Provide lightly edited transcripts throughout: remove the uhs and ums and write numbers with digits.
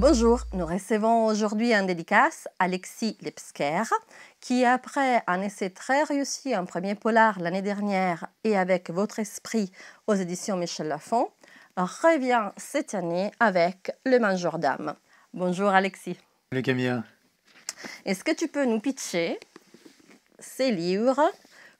Bonjour, nous recevons aujourd'hui en dédicace Alexis Lepsker, qui après un essai très réussi en premier polar l'année dernière et avec Votre Esprit aux éditions Michel Lafon, revient cette année avec Le Mangeur d'âme. Bonjour Alexis. Salut Camilla. Est-ce que tu peux nous pitcher ces livres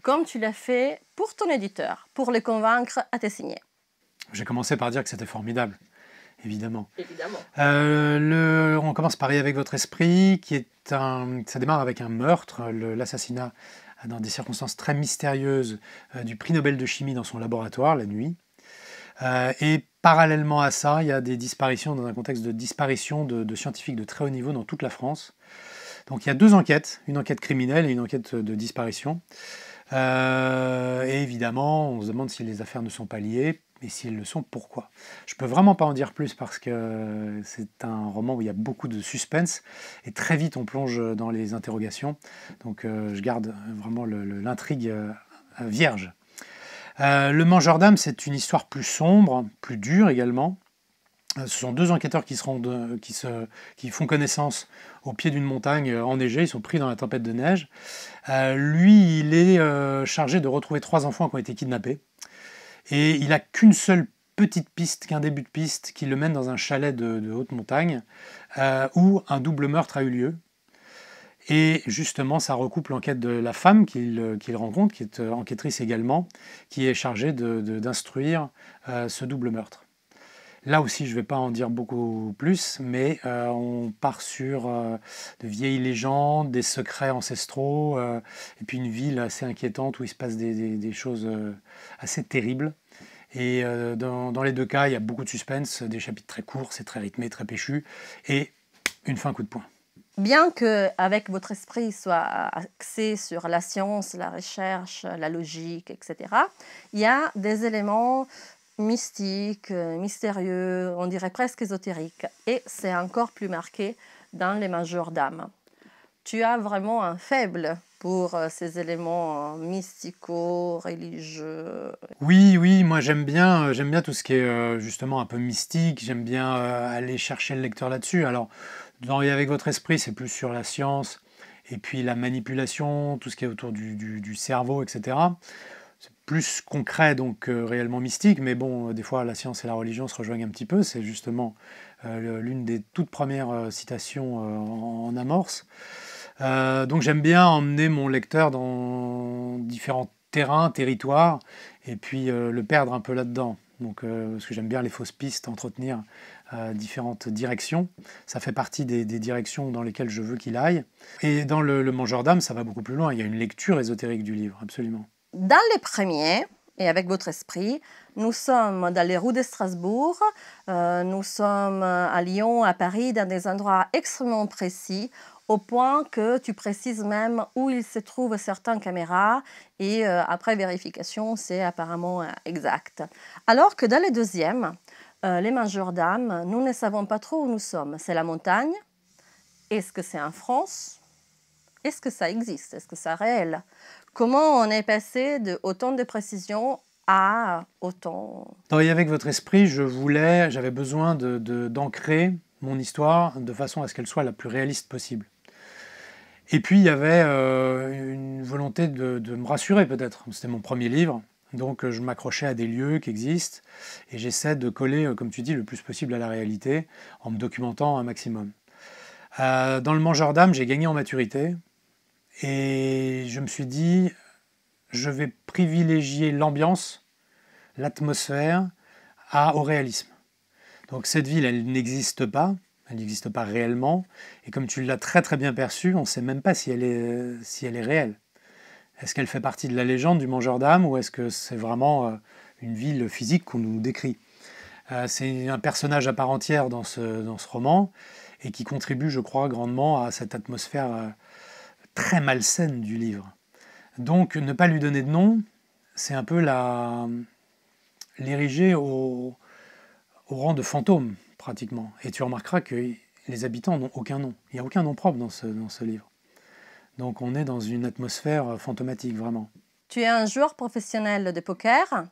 comme tu l'as fait pour ton éditeur, pour le convaincre à te signer? J'ai commencé par dire que c'était formidable, évidemment. Évidemment. On commence par Avec votre esprit, ça démarre avec un meurtre, l'assassinat dans des circonstances très mystérieuses du prix Nobel de chimie dans son laboratoire la nuit. Et parallèlement à ça, il y a des disparitions dans un contexte de disparition de scientifiques de très haut niveau dans toute la France. Donc il y a deux enquêtes, une enquête criminelle et une enquête de disparition. Et évidemment, on se demande si les affaires ne sont pas liées, et si elles le sont, pourquoi. Je peux vraiment pas en dire plus parce que c'est un roman où il y a beaucoup de suspense, et très vite on plonge dans les interrogations. Donc je garde vraiment l'intrigue vierge. Le Mangeur d'âme, c'est une histoire plus sombre, plus dure également. Ce sont deux enquêteurs qui font connaissance au pied d'une montagne enneigée, ils sont pris dans la tempête de neige. Lui, il est chargé de retrouver 3 enfants qui ont été kidnappés. Et il n'a qu'une seule petite piste, qu'un début de piste, qui le mène dans un chalet de haute montagne, où un double meurtre a eu lieu. Et justement, ça recoupe l'enquête de la femme qu'il rencontre, qui est enquêtrice également, qui est chargée d'instruire ce double meurtre. Là aussi, je ne vais pas en dire beaucoup plus, mais on part sur de vieilles légendes, des secrets ancestraux, et puis une ville assez inquiétante où il se passe des choses assez terribles. Et dans les deux cas, il y a beaucoup de suspense, des chapitres très courts, c'est très rythmé, très péchu, et une fin coup de poing. Bien qu'avec votre esprit soit axé sur la science, la recherche, la logique, etc., il y a des éléments mystiques, mystérieux, on dirait presque ésotériques. Et c'est encore plus marqué dans Les Mangeurs d'âme. Tu as vraiment un faible pour ces éléments mysticaux, religieux. Oui, moi j'aime bien tout ce qui est justement un peu mystique, j'aime bien aller chercher le lecteur là-dessus. Alors, Avec votre esprit, c'est plus sur la science, et puis la manipulation, tout ce qui est autour du cerveau, etc. C'est plus concret, donc réellement mystique, mais bon, des fois la science et la religion se rejoignent un petit peu, c'est justement l'une des toutes premières citations en amorce. Donc j'aime bien emmener mon lecteur dans différents territoires, et puis le perdre un peu là-dedans. Donc, parce que j'aime bien les fausses pistes, entretenir différentes directions. Ça fait partie des directions dans lesquelles je veux qu'il aille. Et dans le Mangeur d'âme, ça va beaucoup plus loin. Il y a une lecture ésotérique du livre, absolument. Dans les premiers, et avec votre esprit, nous sommes dans les rues de Strasbourg, nous sommes à Lyon, à Paris, dans des endroits extrêmement précis, au point que tu précises même où il se trouve certaines caméras, et après vérification, c'est apparemment exact. Alors que dans les deuxièmes, Les Mangeurs d'âme, nous ne savons pas trop où nous sommes. C'est la montagne. Est-ce que c'est en France? Est-ce que ça existe? Est-ce que c'est réel? Comment on est passé de autant de précision à autant... Avec votre esprit, j'avais besoin d'ancrer mon histoire de façon à ce qu'elle soit la plus réaliste possible. Et puis il y avait une volonté de me rassurer peut-être. C'était mon premier livre, donc je m'accrochais à des lieux qui existent, et j'essaie de coller, comme tu dis, le plus possible à la réalité, en me documentant un maximum. Dans Le Mangeur d'âme, j'ai gagné en maturité, et je me suis dit, je vais privilégier l'ambiance, l'atmosphère, au réalisme. Donc cette ville, elle n'existe pas réellement, et comme tu l'as très très bien perçu, on ne sait même pas si elle est réelle. Est-ce qu'elle fait partie de la légende du Mangeur d'âme, ou est-ce que c'est vraiment une ville physique qu'on nous décrit? C'est un personnage à part entière dans ce roman, et qui contribue, je crois, grandement à cette atmosphère très malsaine du livre. Donc ne pas lui donner de nom, c'est un peu l'ériger au rang de fantôme, pratiquement. Et tu remarqueras que les habitants n'ont aucun nom. Il n'y a aucun nom propre dans ce livre. Donc on est dans une atmosphère fantomatique, vraiment. Tu es un joueur professionnel de poker.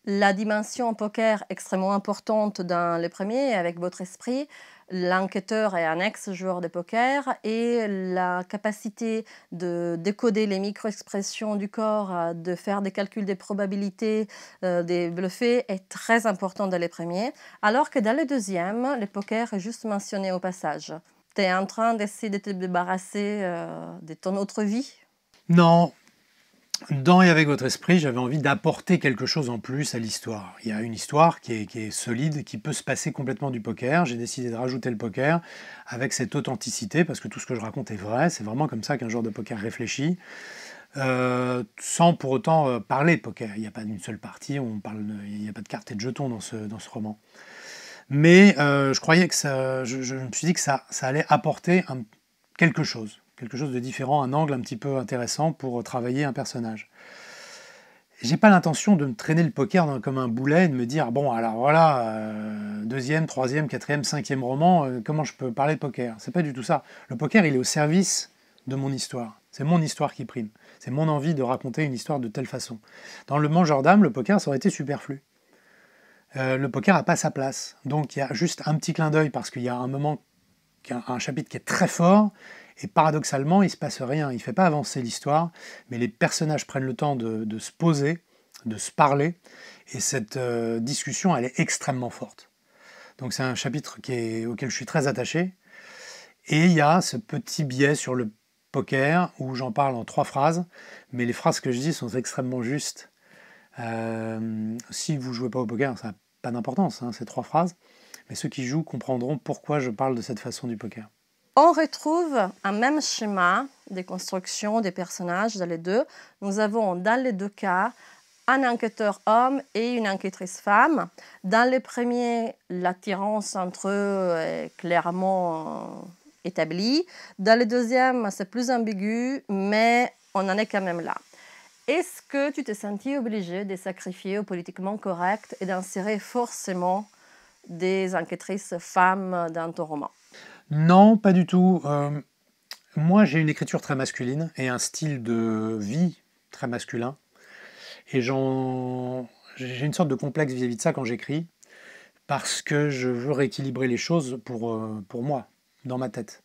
La dimension poker extrêmement importante dans le premier, avec votre esprit. L'enquêteur est un ex-joueur de poker et la capacité de décoder les micro-expressions du corps, de faire des calculs des probabilités, des bluffés est très important dans les premiers, alors que dans le deuxième, le poker est juste mentionné au passage. Tu es en train d'essayer de te débarrasser de ton autre vie? Non, dans Et avec votre esprit, j'avais envie d'apporter quelque chose en plus à l'histoire. Il y a une histoire qui est solide, qui peut se passer complètement du poker. J'ai décidé de rajouter le poker avec cette authenticité, parce que tout ce que je raconte est vrai. C'est vraiment comme ça qu'un joueur de poker réfléchit, sans pour autant parler de poker. Il n'y a pas d'une seule partie, il n'y a pas de cartes et de jetons dans ce roman. Mais je croyais que je me suis dit que ça allait apporter quelque chose de différent, un angle un petit peu intéressant pour travailler un personnage. J'ai pas l'intention de me traîner le poker comme un boulet, de me dire bon alors voilà, deuxième, troisième, quatrième, cinquième roman, comment je peux parler de poker? C'est pas du tout ça. Le poker, il est au service de mon histoire. C'est mon histoire qui prime. C'est mon envie de raconter une histoire de telle façon. Dans Le Mangeur d'âme, le poker, ça aurait été superflu. Le poker n'a pas sa place. Donc il y a juste un petit clin d'œil parce qu'il y a un moment, un chapitre qui est très fort, et paradoxalement, il ne se passe rien. Il ne fait pas avancer l'histoire, mais les personnages prennent le temps de se poser, de se parler, et cette discussion, elle est extrêmement forte. Donc c'est un chapitre auquel je suis très attaché. Et il y a ce petit biais sur le poker, où j'en parle en 3 phrases, mais les phrases que je dis sont extrêmement justes. Si vous ne jouez pas au poker, ça n'a pas d'importance, hein, ces 3 phrases, mais ceux qui jouent comprendront pourquoi je parle de cette façon du poker. On retrouve un même schéma de construction des personnages dans les deux. Nous avons dans les deux cas un enquêteur homme et une enquêtrice femme. Dans les premiers, l'attirance entre eux est clairement établie. Dans le deuxième, c'est plus ambigu, mais on en est quand même là. Est-ce que tu t'es senti obligé de sacrifier au politiquement correct et d'insérer forcément des enquêtrices femmes dans ton roman? Non, pas du tout. Moi, j'ai une écriture très masculine et un style de vie très masculin. Et j'ai une sorte de complexe vis-à-vis de ça quand j'écris, parce que je veux rééquilibrer les choses pour moi, dans ma tête.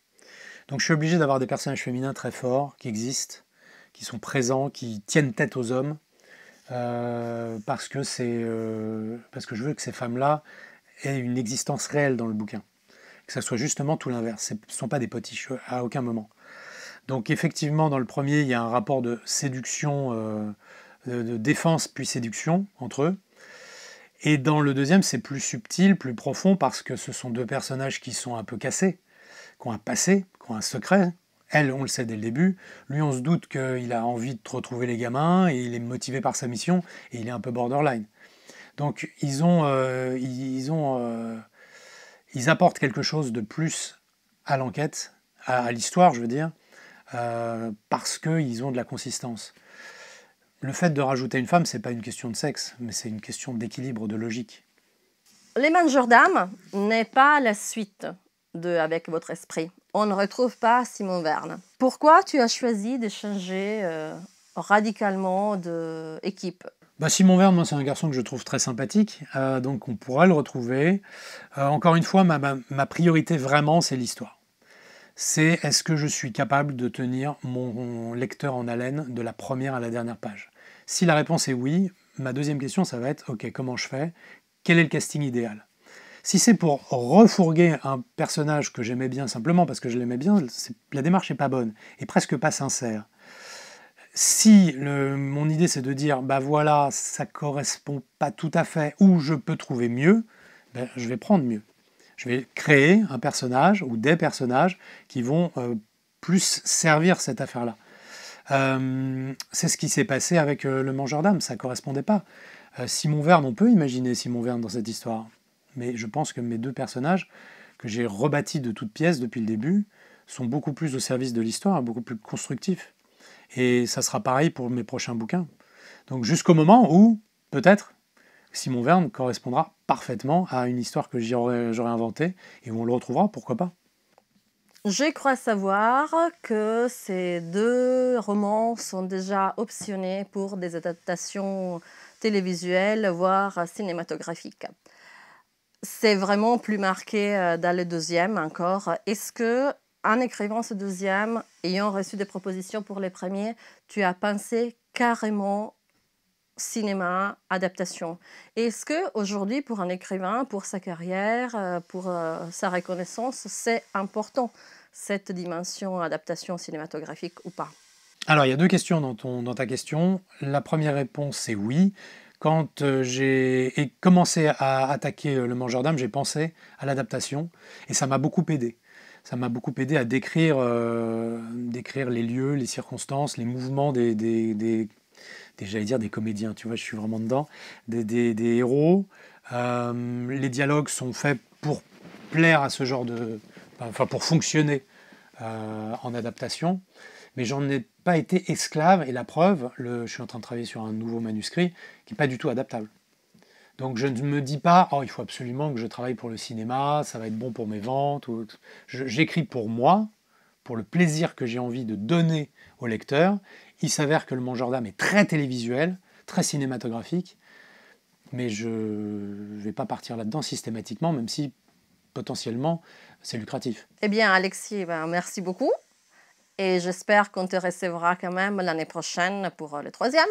Donc je suis obligé d'avoir des personnages féminins très forts, qui existent, qui sont présents, qui tiennent tête aux hommes, parce que je veux que ces femmes-là aient une existence réelle dans le bouquin. Que ça soit justement tout l'inverse. Ce ne sont pas des potiches à aucun moment. Donc effectivement, dans le premier, il y a un rapport de séduction, de défense puis séduction entre eux. Et dans le deuxième, c'est plus subtil, plus profond, parce que ce sont 2 personnages qui sont un peu cassés, qui ont un passé, qui ont un secret. Elle, on le sait dès le début. Lui, on se doute qu'il a envie de retrouver les gamins, et il est motivé par sa mission, et il est un peu borderline. Donc ils apportent quelque chose de plus à l'enquête, à l'histoire, je veux dire, parce qu'ils ont de la consistance. Le fait de rajouter une femme, c'est pas une question de sexe, mais c'est une question d'équilibre, de logique. Les Mangeurs d'âme n'est pas la suite de Avec votre esprit. On ne retrouve pas Simon Verne. Pourquoi tu as choisi de changer radicalement d'équipe? Simon Verne, moi, c'est un garçon que je trouve très sympathique, donc on pourra le retrouver. Encore une fois, ma priorité vraiment, c'est l'histoire. C'est est-ce que je suis capable de tenir mon lecteur en haleine de la première à la dernière page? Si la réponse est oui, ma deuxième question, ça va être ok, comment je fais? Quel est le casting idéal? Si c'est pour refourguer un personnage que j'aimais bien simplement parce que je l'aimais bien, la démarche n'est pas bonne et presque pas sincère. Si mon idée c'est de dire bah voilà, ça correspond pas tout à fait ou je peux trouver mieux, je vais prendre mieux. Je vais créer un personnage ou des personnages qui vont plus servir cette affaire-là. C'est ce qui s'est passé avec Le Mangeur d'âme, ça ne correspondait pas. Simon Verne, on peut imaginer Simon Verne dans cette histoire, mais je pense que mes 2 personnages, que j'ai rebâtis de toutes pièces depuis le début, sont beaucoup plus au service de l'histoire, beaucoup plus constructifs. Et ça sera pareil pour mes prochains bouquins. Donc jusqu'au moment où, peut-être, Simon Verne correspondra parfaitement à une histoire que j'aurais inventée et où on le retrouvera, pourquoi pas. Je crois savoir que ces 2 romans sont déjà optionnés pour des adaptations télévisuelles, voire cinématographiques. c'est vraiment plus marqué dans le deuxième encore. Est-ce que, en écrivant ce deuxième, ayant reçu des propositions pour les premiers, tu as pensé carrément cinéma, adaptation? Est-ce que aujourd'hui, pour un écrivain, pour sa carrière, pour sa reconnaissance, c'est important, cette dimension adaptation cinématographique ou pas? Alors, il y a deux questions dans ta question. La première réponse, c'est oui. Quand j'ai commencé à attaquer Le Mangeur d'âme, j'ai pensé à l'adaptation et ça m'a beaucoup aidé. Ça m'a beaucoup aidé à décrire les lieux, les circonstances, les mouvements j'allais dire des comédiens, tu vois, je suis vraiment dedans, des héros. Les dialogues sont faits pour plaire à ce genre enfin, pour fonctionner en adaptation. Mais j'en ai pas été esclave, et la preuve, je suis en train de travailler sur un nouveau manuscrit qui n'est pas du tout adaptable. Donc je ne me dis pas, oh, il faut absolument que je travaille pour le cinéma, ça va être bon pour mes ventes. J'écris pour moi, pour le plaisir que j'ai envie de donner au lecteur. Il s'avère que Le Mangeur d'âme est très télévisuel, très cinématographique, mais je ne vais pas partir là-dedans systématiquement, même si potentiellement c'est lucratif. Eh bien, Alexis, ben, merci beaucoup et j'espère qu'on te recevra quand même l'année prochaine pour le troisième.